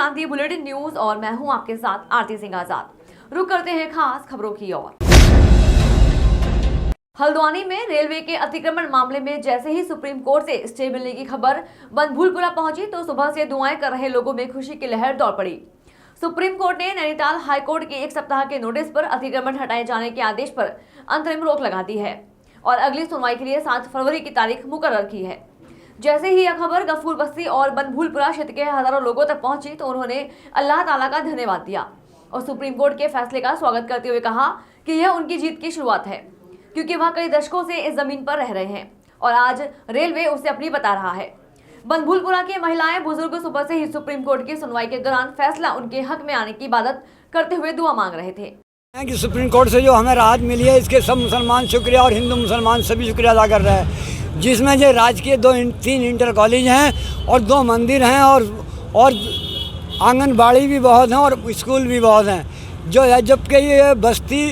क्रांति bulletin news और मैं हूं आपके साथ आरती सिंह आजाद। रुक करते हैं खास खबरों की ओर। हल्द्वानी में रेलवे के अतिक्रमण मामले में जैसे ही सुप्रीम कोर्ट से स्टे मिलने की खबर बनभूलपुरा पहुंची तो सुबह से दुआएं कर रहे लोगों में खुशी की लहर दौड़ पड़ी। सुप्रीम कोर्ट ने नैनीताल हाईकोर्ट के 1 सप्ताह के नोटिस पर अतिक्रमण हटाए जाने के आदेश पर अंतरिम रोक लगा दी है और अगली सुनवाई के लिए 7 फरवरी की तारीख मुकर्रर की है। जैसे ही यह खबर गफूर बस्ती और बनभूलपुरा क्षेत्र के हजारों लोगों तक पहुंची तो उन्होंने अल्लाह ताला का धन्यवाद दिया और सुप्रीम कोर्ट के फैसले का स्वागत करते हुए कहा कि यह उनकी जीत की शुरुआत है, क्योंकि वह कई दशकों से इस जमीन पर रह रहे हैं और आज रेलवे उसे अपनी बता रहा है। बनभूलपुरा की महिलाएं बुजुर्ग सुबह से ही सुप्रीम कोर्ट की सुनवाई के दौरान फैसला उनके हक में आने की इबादत करते हुए दुआ मांग रहे थे कि सुप्रीम कोर्ट से जो हमें राहत मिली है, इसके सब मुसलमान शुक्रिया और हिंदू मुसलमान सभी शुक्रिया अदा कर रहे हैं, जिसमें जो राजकीय 3 इंटर कॉलेज हैं और 2 मंदिर हैं और आंगनबाड़ी भी बहुत हैं और स्कूल भी बहुत हैं। जो है जबकि ये बस्ती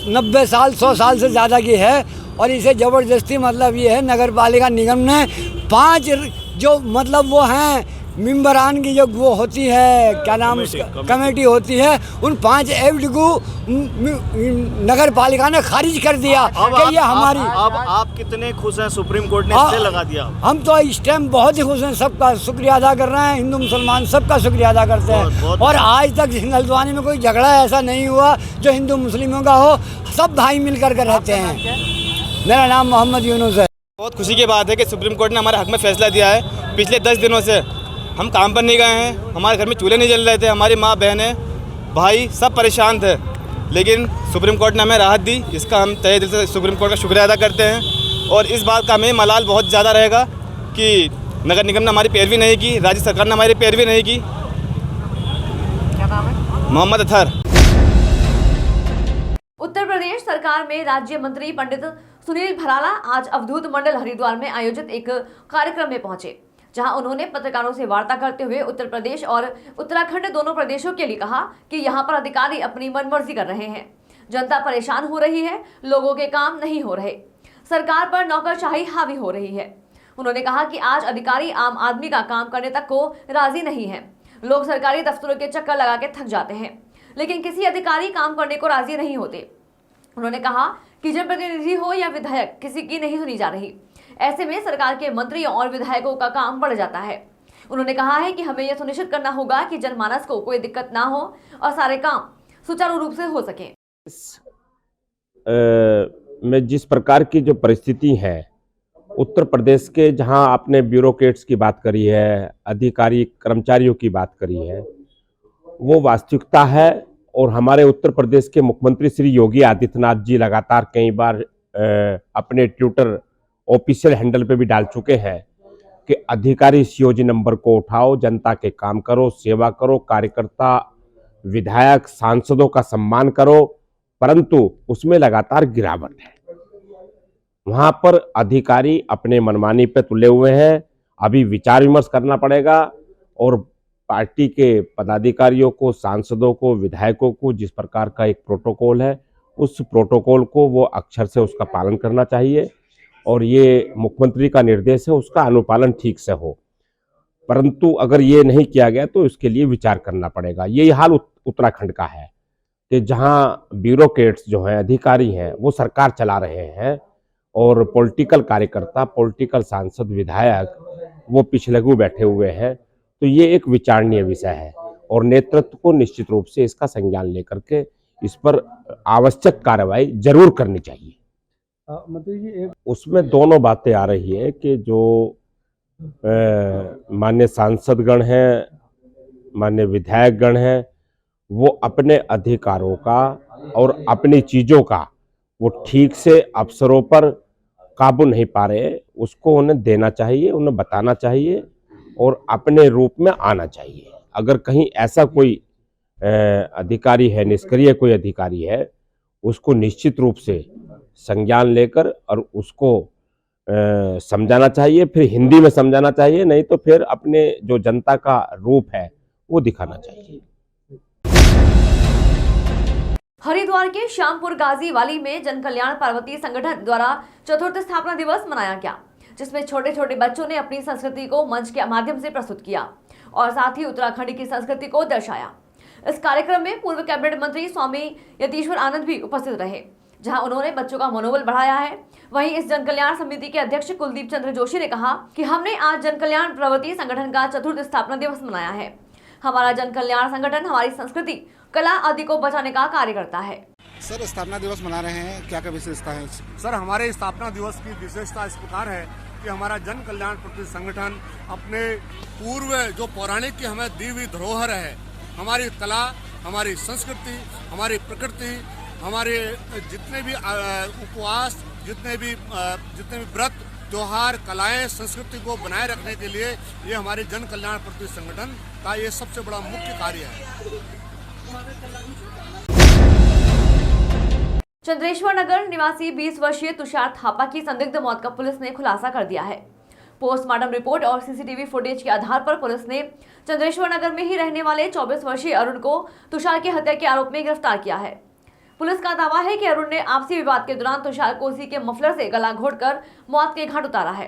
90 साल 100 साल से ज़्यादा की है और इसे ज़बरदस्ती मतलब ये है नगर पालिका निगम ने 5 जो मतलब वो हैं मेंबरान की जो वो होती है, क्या नाम कमेटी होती है, उन 5 एक्ट को नगर पालिका ने खारिज कर दिया कि ये हमारी। अब आप कितने खुश हैं सुप्रीम कोर्ट ने स्टे लगा दिया? हम तो इस टाइम बहुत ही खुश हैं, सबका शुक्रिया अदा कर रहे हैं, हिंदू मुसलमान सबका शुक्रिया अदा करते हैं। और आज तक हल्द्वानी में कोई झगड़ा ऐसा नहीं हुआ जो हिंदू मुस्लिमों का हो, सब भाई मिल कर रहते हैं। मेरा नाम मोहम्मद यूनुस है। बहुत खुशी की बात है कि सुप्रीम कोर्ट ने हमारे हक में फैसला दिया है। पिछले 10 दिनों से हम काम पर नहीं गए हैं, हमारे घर में चूल्हे नहीं जल रहे थे, हमारी माँ बहनें भाई सब परेशान थे, लेकिन सुप्रीम कोर्ट ने हमें राहत दी। इसका हम तहे दिल से सुप्रीम कोर्ट का शुक्रिया अदा करते हैं और इस बात का हमें मलाल बहुत ज़्यादा रहेगा कि नगर निगम ने हमारी पैरवी नहीं की, राज्य सरकार ने हमारी पैरवी नहीं की। क्या नाम है? मोहम्मद अतहर। उत्तर प्रदेश सरकार में राज्य मंत्री पंडित सुनील भराला आज अवधूत मंडल हरिद्वार में आयोजित एक कार्यक्रम में पहुंचे, जहां उन्होंने पत्रकारों से वार्ता करते हुए उत्तर प्रदेश और उत्तराखंड दोनों प्रदेशों के लिए कहा कि यहां पर अधिकारी अपनी मनमर्जी कर रहे हैं, जनता परेशान हो रही है, लोगों के काम नहीं हो रहे, सरकार पर नौकरशाही हावी हो रही है। उन्होंने कहा कि आज अधिकारी आम आदमी का काम करने तक को राजी नहीं है। लोग सरकारी दफ्तरों के चक्कर लगा के थक जाते हैं, लेकिन किसी अधिकारी काम करने को राजी नहीं होते। उन्होंने कहा कि जनप्रतिनिधि हो या विधायक, किसी की नहीं सुनी जा रही। ऐसे में सरकार के मंत्रियों और विधायकों का काम बढ़ जाता है। उन्होंने कहा है कि हमें यह सुनिश्चित करना होगा कि जनमानस को कोई दिक्कत ना हो और सारे काम सुचारू रूप से हो सके। में जिस प्रकार की जो परिस्थिति है उत्तर प्रदेश के, जहां आपने ब्यूरोक्रेट्स की बात करी है, अधिकारी कर्मचारियों की बात करी है, वो वास्तविकता है। और हमारे उत्तर प्रदेश के मुख्यमंत्री श्री योगी आदित्यनाथ जी लगातार कई बार अपने ट्विटर ऑफिशियल हैंडल पे भी डाल चुके हैं कि अधिकारी सीओजी नंबर को उठाओ, जनता के काम करो, सेवा करो, कार्यकर्ता विधायक सांसदों का सम्मान करो, परंतु उसमें लगातार गिरावट है। वहां पर अधिकारी अपने मनमानी पे तुले हुए हैं। अभी विचार विमर्श करना पड़ेगा और पार्टी के पदाधिकारियों को, सांसदों को, विधायकों को जिस प्रकार का एक प्रोटोकॉल है, उस प्रोटोकॉल को वो अक्षर से उसका पालन करना चाहिए और ये मुख्यमंत्री का निर्देश है, उसका अनुपालन ठीक से हो। परंतु अगर ये नहीं किया गया तो इसके लिए विचार करना पड़ेगा। यही हाल उत्तराखंड का है कि जहाँ ब्यूरोक्रेट्स जो हैं, अधिकारी हैं, वो सरकार चला रहे हैं और पॉलिटिकल कार्यकर्ता, पॉलिटिकल सांसद, विधायक वो पिछलगू बैठे हुए हैं। तो ये एक विचारणीय विषय है और नेतृत्व को निश्चित रूप से इसका संज्ञान लेकर के इस पर आवश्यक कार्रवाई जरूर करनी चाहिए। मतलब ये उसमें दोनों बातें आ रही है कि जो माननीय सांसदगण हैं, माननीय विधायकगण हैं, वो अपने अधिकारों का और अपनी चीज़ों का वो ठीक से अफसरों पर काबू नहीं पा रहे, उसको उन्हें देना चाहिए, उन्हें बताना चाहिए और अपने रूप में आना चाहिए। अगर कहीं ऐसा कोई अधिकारी है, निष्क्रिय कोई अधिकारी है, उसको निश्चित रूप से संज्ञान लेकर और उसको समझाना चाहिए, फिर हिंदी में समझाना चाहिए, नहीं तो फिर अपने जो जनता का रूप है वो दिखाना चाहिए। हरिद्वार के श्यामपुर गाजी वाली में जन कल्याण पार्वती संगठन द्वारा चतुर्थ स्थापना दिवस मनाया गया, जिसमें छोटे छोटे बच्चों ने अपनी संस्कृति को मंच के माध्यम से प्रस्तुत किया। और साथ ही उत्तराखंड की संस्कृति को दर्शाया। इस कार्यक्रम में पूर्व कैबिनेट मंत्री स्वामी यतीश्वर आनंद भी उपस्थित रहे, जहां उन्होंने बच्चों का मनोबल बढ़ाया है। वहीं इस जन कल्याण समिति के अध्यक्ष कुलदीप चंद्र जोशी ने कहा कि हमने आज जन कल्याण प्रवृत्ति संगठन का 4th स्थापना दिवस मनाया है। हमारा जन कल्याण संगठन हमारी संस्कृति, कला आदि को बचाने का कार्य करता है। सर, स्थापना दिवस मना रहे हैं, क्या क्या विशेषता है? सर, हमारे स्थापना दिवस की विशेषता इस प्रकार है कि हमारा जन कल्याण प्रवृत्ति संगठन अपने पूर्व जो पौराणिक की हमें दी हुई धरोहर है, हमारी कला, हमारी संस्कृति, हमारी प्रकृति, हमारे जितने भी उपवास, जितने भी व्रत, त्योहार, कलाएं, संस्कृति को बनाए रखने के लिए ये हमारे जन कल्याण प्रवृत्ति संगठन का ये सबसे बड़ा मुख्य कार्य है। चंद्रेश्वर नगर निवासी 20 वर्षीय तुषार थापा की संदिग्ध मौत का पुलिस ने खुलासा कर दिया है। पोस्टमार्टम रिपोर्ट और सीसीटीवी फुटेज के आधार पर पुलिस ने चंद्रेश्वर नगर में ही रहने वाले 24 वर्षीय अरुण को तुषार की हत्या के आरोप में गिरफ्तार किया है। पुलिस का दावा है कि अरुण ने आपसी विवाद के दौरान तुषार को उसी के मफलर से गला घोंटकर मौत के घाट उतारा है।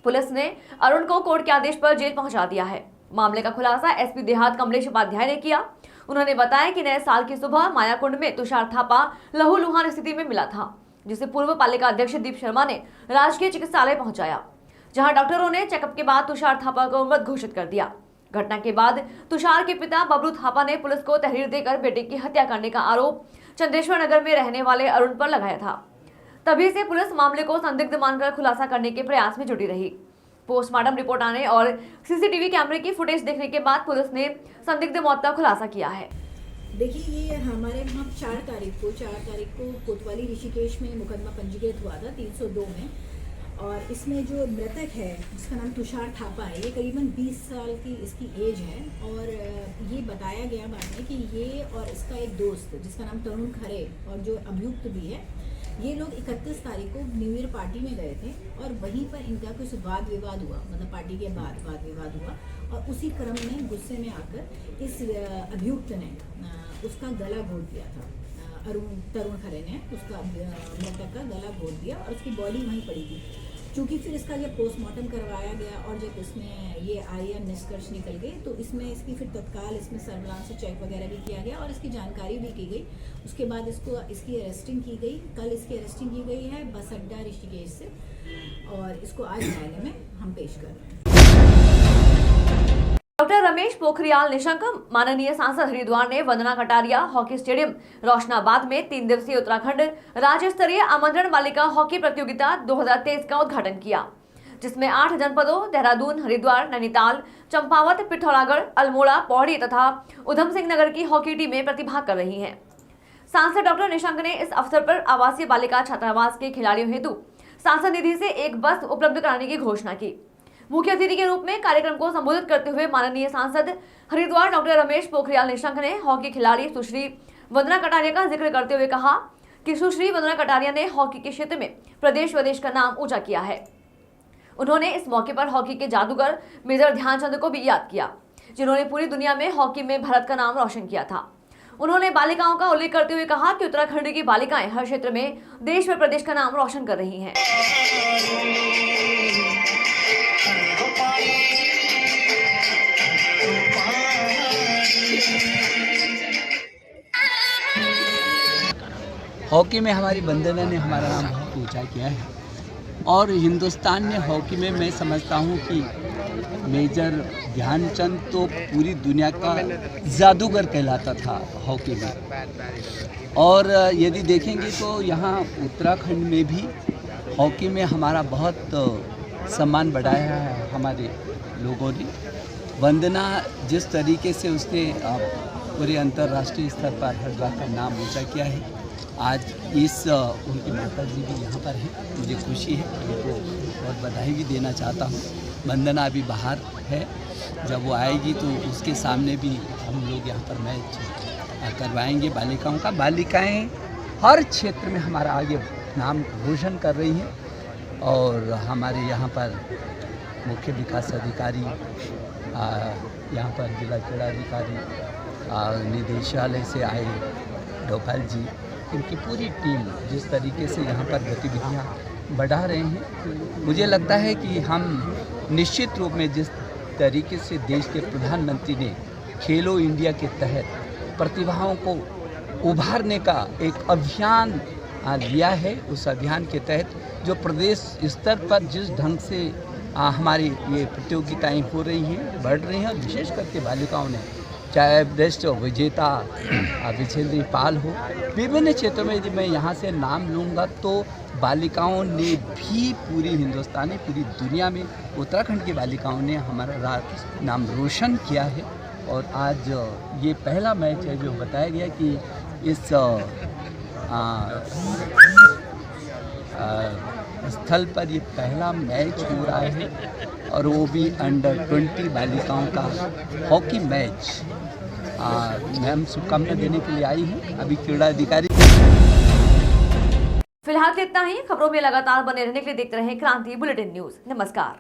पुलिस ने अरुण को कोर्ट के आदेश पर जेल पहुंचा दिया है। मामले का खुलासा एसपी देहात कमलेश उपाध्याय ने किया। उन्होंने बताया कि नए साल की सुबह मायाकुंड में तुषार थापा लहूलुहान स्थिति में मिला था, जिसे पूर्व पालिका अध्यक्ष दीप शर्मा ने राजकीय चिकित्सालय पहुंचाया, जहां डॉक्टरों ने चेकअप के बाद तुषार थापा को मृत घोषित कर दिया। घटना के बाद तुषार के पिता बबलू थापा ने पुलिस को तहरीर देकर बेटे की हत्या करने का आरोप चंद्रेश्वर नगर में रहने वाले अरुण पर लगाया था। तभी से पुलिस मामले को संदिग्ध मानकर खुलासा करने के प्रयास में जुटी रही। पोस्टमार्टम रिपोर्ट आने और सीसीटीवी कैमरे की फुटेज देखने के बाद पुलिस ने संदिग्ध मौत का खुलासा किया है। देखिए, ये हमारे यहाँ 4 तारीख को कोतवाली ऋषिकेश में मुकदमा पंजीकृत हुआ था 302 में, और इसमें जो मृतक है जिसका नाम तुषार थापा है, ये करीबन 20 साल की इसकी एज है, और ये बताया गया बाद में कि ये और इसका एक दोस्त जिसका नाम तरुण खरे और जो अभियुक्त भी है, ये लोग 31 तारीख को न्यू ईयर पार्टी में गए थे और वहीं पर इनका कुछ वाद विवाद हुआ, मतलब पार्टी के बाद वाद विवाद हुआ, और उसी क्रम में गुस्से में आकर इस अभियुक्त ने उसका गला घोंट दिया था। तरुण खरे ने उसका मृतक का गला घोंट दिया और उसकी बॉडी वहीं पड़ी थी। चूँकि फिर इसका जब पोस्टमार्टम करवाया गया और जब इसमें ये आया निष्कर्ष निकल गए, तो इसमें इसकी फिर तत्काल इसमें सर्विलांस से चेक वगैरह भी किया गया और इसकी जानकारी भी की गई। उसके बाद इसकी अरेस्टिंग की गई। कल इसकी अरेस्टिंग की गई है बस अड्डा ऋषिकेश से, और इसको आज न्यायालय में हम पेश कर रहे हैं। डॉक्टर रमेश पोखरियाल निशंक, माननीय सांसद हरिद्वार ने वंदना कटारिया हॉकी स्टेडियम रोशनाबाद में 3 दिवसीय उत्तराखंड राज्य स्तरीय आमंत्रण बालिका हॉकी प्रतियोगिता 2023 का उद्घाटन किया, जिसमें 8 जनपदों देहरादून, हरिद्वार, नैनीताल, चंपावत, पिथौरागढ़, अल्मोड़ा, पौड़ी तथा उधम सिंह नगर की हॉकी टीमें प्रतिभाग कर रही हैं। सांसद डॉक्टर निशंक ने इस अवसर पर आवासीय बालिका छात्रावास के खिलाड़ियों हेतु सांसद निधि से एक बस उपलब्ध कराने की घोषणा की। मुख्य अतिथि के रूप में कार्यक्रम को संबोधित करते हुए माननीय सांसद हरिद्वार डॉक्टर रमेश पोखरियाल निशंक ने हॉकी खिलाड़ी सुश्री वंदना कटारिया का जिक्र करते हुए कहा कि सुश्री वंदना कटारिया ने हॉकी के क्षेत्र में प्रदेश विदेश का नाम ऊंचा किया है। उन्होंने इस मौके पर हॉकी के जादूगर मेजर ध्यानचंद को भी याद किया, जिन्होंने पूरी दुनिया में हॉकी में भारत का नाम रोशन किया था। उन्होंने बालिकाओं का उल्लेख करते हुए कहा कि उत्तराखंड की बालिकाएं हर क्षेत्र में देश व प्रदेश का नाम रोशन कर रही हैं। हॉकी में हमारी वंदना ने हमारा नाम बहुत ऊंचा किया है, और हिंदुस्तान में हॉकी में मैं समझता हूँ कि मेजर ध्यानचंद तो पूरी दुनिया का जादूगर कहलाता था हॉकी में। और यदि देखेंगे तो यहाँ उत्तराखंड में भी हॉकी में हमारा बहुत सम्मान बढ़ाया है हमारे लोगों ने। वंदना जिस तरीके से उसने पूरे अंतर्राष्ट्रीय स्तर पर हरिद्वार का नाम ऊंचा किया है, आज उनकी माता जी भी यहाँ पर हैं, मुझे खुशी है, उनको बहुत बधाई भी देना चाहता हूँ। वंदना अभी बाहर है, जब वो आएगी तो उसके सामने भी हम लोग यहाँ पर मैच करवाएंगे बालिकाओं का। बालिकाएं हर क्षेत्र में हमारा आगे नाम रोशन कर रही हैं, और हमारे यहाँ पर मुख्य विकास अधिकारी, यहाँ पर जिला क्रीड़ा अधिकारी, निदेशालय से आए डोभाल जी, इनकी पूरी टीम जिस तरीके से यहाँ पर गतिविधियाँ बढ़ा रहे हैं, मुझे लगता है कि हम निश्चित रूप में जिस तरीके से देश के प्रधानमंत्री ने खेलो इंडिया के तहत प्रतिभाओं को उभारने का एक अभियान लिया है। उस अभियान के तहत जो प्रदेश स्तर पर जिस ढंग से हमारी ये प्रतियोगिताएं हो रही हैं, बढ़ रही हैं, विशेष करके बालिकाओं ने, चाहे बेस्ट विजेता विजेंद्री पाल हो, विभिन्न क्षेत्रों में यदि मैं यहाँ से नाम लूँगा तो बालिकाओं ने भी पूरी हिंदुस्तानी, पूरी दुनिया में उत्तराखंड की बालिकाओं ने हमारा नाम रोशन किया है। और आज ये पहला मैच है जो बताया गया कि इस स्थल पर ये पहला मैच हो रहा है और वो भी अंडर 20 बालिकाओं का हॉकी मैच। मैं हम शुभकामना देने के लिए आई हूँ। अभी क्रीड़ा अधिकारी। फिलहाल इतना ही। खबरों में लगातार बने रहने के लिए देखते रहें क्रांति बुलेटिन न्यूज। नमस्कार।